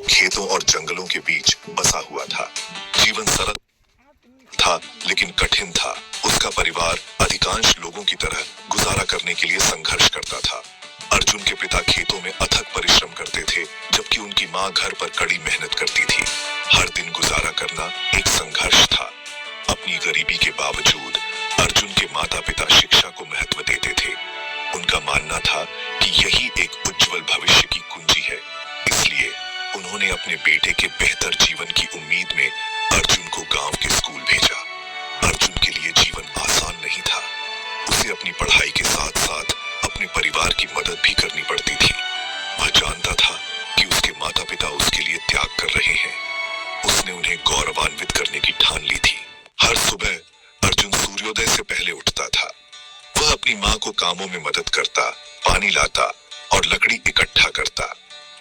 खेतों और जंगलों के बीच बसा हुआ था। जीवन सरल था लेकिन कठिन था। उसका परिवार अधिकांश लोगों की तरह गुजारा करने के लिए संघर्ष करता था। अर्जुन के पिता खेतों में अथक परिश्रम करते थे, जबकि उनकी माँ घर पर कड़ी मेहनत करती थी। हर दिन गुजारा करना एक संघर्ष था। अपनी गरीबी के बावजूद अर्जुन के माता पिता शिक्षा को महत्व देते थे। उनका मानना था कि यही एक उज्जवल भविष्य की कुंजी है। इसलिए उन्होंने अपने बेटे के बेहतर जीवन की उम्मीद में अर्जुन को गांव के स्कूल भेजा। अर्जुन के लिए जीवन आसान नहीं था। उसे अपनी पढ़ाई के साथ साथ अपने परिवार की मदद भी करनी पड़ती थी। वह जानता था कि उसके माता पिता उसके लिए त्याग कर रहे हैं। उसने उन्हें गौरवान्वित करने की ठान ली थी। हर सुबह अर्जुन सूर्योदय से पहले उठता था। वह अपनी माँ को कामों में मदद करता, पानी लाता और लकड़ी इकट्ठा करता।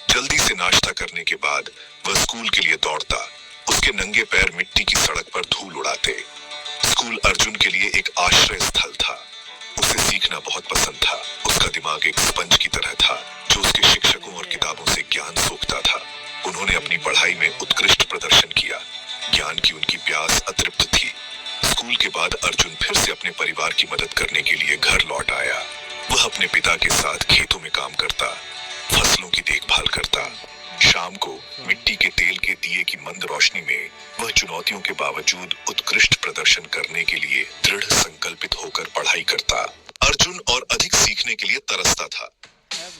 जल्दी से नाश्ता करने के बाद वह स्कूल के लिए दौड़ता। उसके नंगे पैर मिट्टी की सड़क पर धूल उड़ाते। स्कूल अर्जुन के लिए एक आश्रय स्थल था। उसे सीखना बहुत पसंद था। उसका दिमाग एक स्पंज की तरह था, जो उसके शिक्षकों और किताबों से ज्ञान सोखता था। उन्होंने अपनी पढ़ाई में उत्कृष्ट प्रदर्शन किया। ज्ञान की उनकी प्यास अतृप्त थी। स्कूल के बाद अर्जुन फिर से अपने परिवार की मदद करने के लिए घर लौट आया। वह अपने पिता के साथ खेतों में काम करता, फसलों की देखभाल करता। शाम को मिट्टी के तेल के दिए की मंद रोशनी में वह चुनौतियों के बावजूद उत्कृष्ट प्रदर्शन करने के लिए दृढ़ संकल्पित होकर पढ़ाई करता। अर्जुन और अधिक सीखने के लिए तरसता था,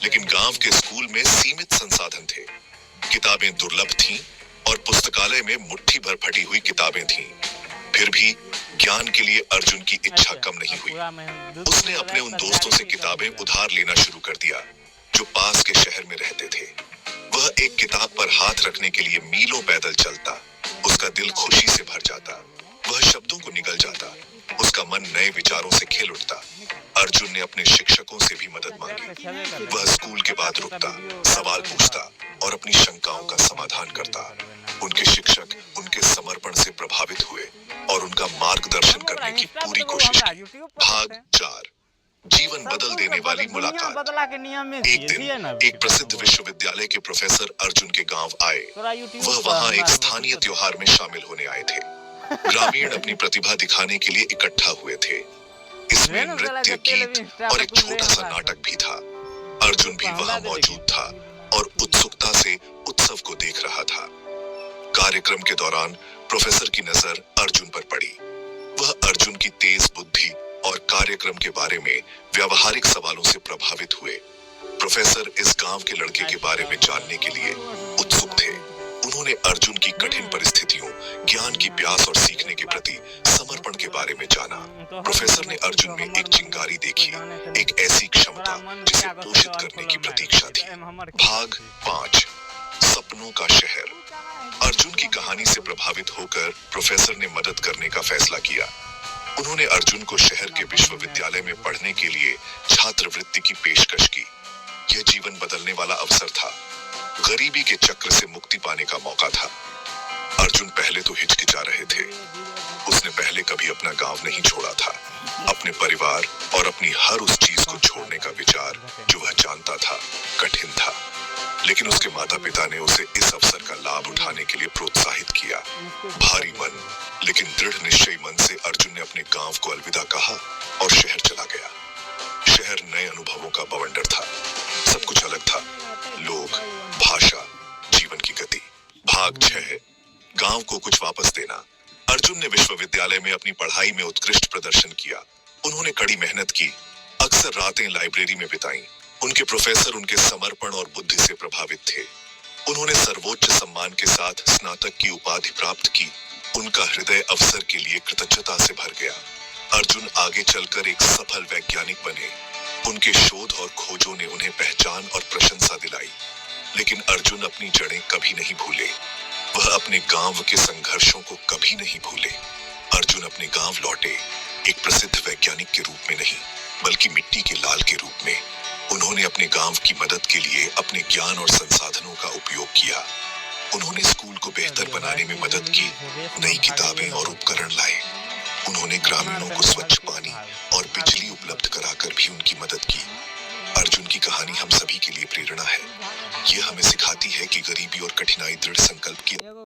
लेकिन गांव के स्कूल में सीमित संसाधन थे। किताबें दुर्लभ थीं और पुस्तकालय में मुट्ठी भर फटी हुई किताबें थीं। फिर भी ज्ञान के लिए अर्जुन की इच्छा कम नहीं हुई। उसने अपने उन दोस्तों से किताबें उधार लेना शुरू कर दिया, जो पास के शहर में रहते थे। वह एक किताब पर हाथ रखने के लिए मीलों पैदल चलता। उसका दिल खुशी से भर जाता। वह शब्दों को निगल जाता। उसका मन नए विचारों से खेल उठता। अर्जुन ने अपने शिक्षकों से भी मदद मांगी। वह स्कूल के बाद रुकता, सवाल पूछता और अपनी शंकाओं का समाधान करता। उनके शिक्षक उनके समर्पण से प्रभावित हुए और उनका मार्गदर्शन करने की पूरी कोशिश की। भाग 4, जीवन बदल देने वाली मुलाकात। एक दिन एक प्रसिद्ध विश्वविद्यालय के प्रोफेसर अर्जुन के गांव आए। वह वहां एक स्थानीय त्योहार में शामिल होने आए थे। ग्रामीण अपनी प्रतिभा दिखाने के लिए इकट्ठा हुए थे। इसमें नृत्य, गीत और एक छोटा सा नाटक भी था। अर्जुन भी वहां मौजूद था और उत्सुकता से उत्सव को देख रहा था। कार्यक्रम के दौरान प्रोफेसर की नजर अर्जुन पर पड़ी। वह अर्जुन की तेज बुद्धि और कार्यक्रम के बारे में व्यावहारिक सवालों से प्रभावित हुए। प्रोफेसर इस गांव के लड़के के बारे में जानने के लिए उत्सुक थे। उन्होंने अर्जुन की कठिन परिस्थितियों, ज्ञान की प्यास और सीखने के प्रति समर्पण के बारे में जाना। प्रोफेसर ने अर्जुन में एक चिंगारी देखी, एक ऐसी क्षमता जिसे पोषित करने की प्रतीक्षा थी। भाग 5, सपनों का शहर। अर्जुन की कहानी से प्रभावित होकर प्रोफेसर ने मदद करने का फैसला किया। उन्होंने अर्जुन को शहर के विश्वविद्यालय में पढ़ने के लिए छात्रवृत्ति की पेशकश की। यह जीवन बदलने वाला अवसर था। गरीबी के चक्र से मुक्ति पाने का मौका था। अर्जुन पहले तो हिचकिचा रहे थे। उसने पहले कभी अपना गांव नहीं छोड़ा था। अपने परिवार और अपनी हर उस चीज को छोड़ने का विचार, जो वह जानता था, कठिन था। लेकिन उसके माता पिता ने उसे इस अवसर का लाभ उठाने के लिए प्रोत्साहित किया। भारी मन लेकिन दृढ़ निश्चयी मन से अर्जुन ने अपने गांव को अलविदा कहा और शहर चला गया। शहर नए अनुभवों का बवंडर था। सब कुछ अलग था, लोग, भाषा, जीवन की गति। भाग 6, गांव को कुछ वापस देना। अर्जुन ने विश्वविद्यालय में अपनी पढ़ाई में उत्कृष्ट प्रदर्शन किया। उन्होंने कड़ी मेहनत की, अक्सर रातें लाइब्रेरी में बिताई। उनके प्रोफेसर उनके समर्पण और बुद्धि से प्रभावित थे। उन्होंने सर्वोच्च सम्मान के साथ स्नातक की उपाधि प्राप्त की। उनका हृदय अवसर के लिए कृतज्ञता से भर गया। अर्जुन आगे चलकर एक सफल वैज्ञानिक बने। उनके शोध और खोजों ने उन्हें पहचान और प्रशंसा दिलाई। लेकिन अर्जुन अपनी जड़ें कभी नहीं भूले। वह अपने गांव के संघर्षों को कभी नहीं भूले। अर्जुन अपने गांव लौटे, एक प्रसिद्ध वैज्ञानिक के रूप में नहीं, बल्कि मिट्टी के लाल के रूप में। उन्होंने अपने गांव की मदद के लिए अपने ज्ञान और संसाधनों का उपयोग किया। उन्होंने स्कूल को बेहतर बनाने में मदद की, नई किताबें और उपकरण लाए। उन्होंने ग्रामीणों को स्वच्छ पानी और बिजली उपलब्ध कराकर भी उनकी मदद की। अर्जुन की कहानी हम सभी के लिए प्रेरणा है। ये हमें सिखाती है कि गरीबी और कठिनाई दृढ़ संकल्प की देखो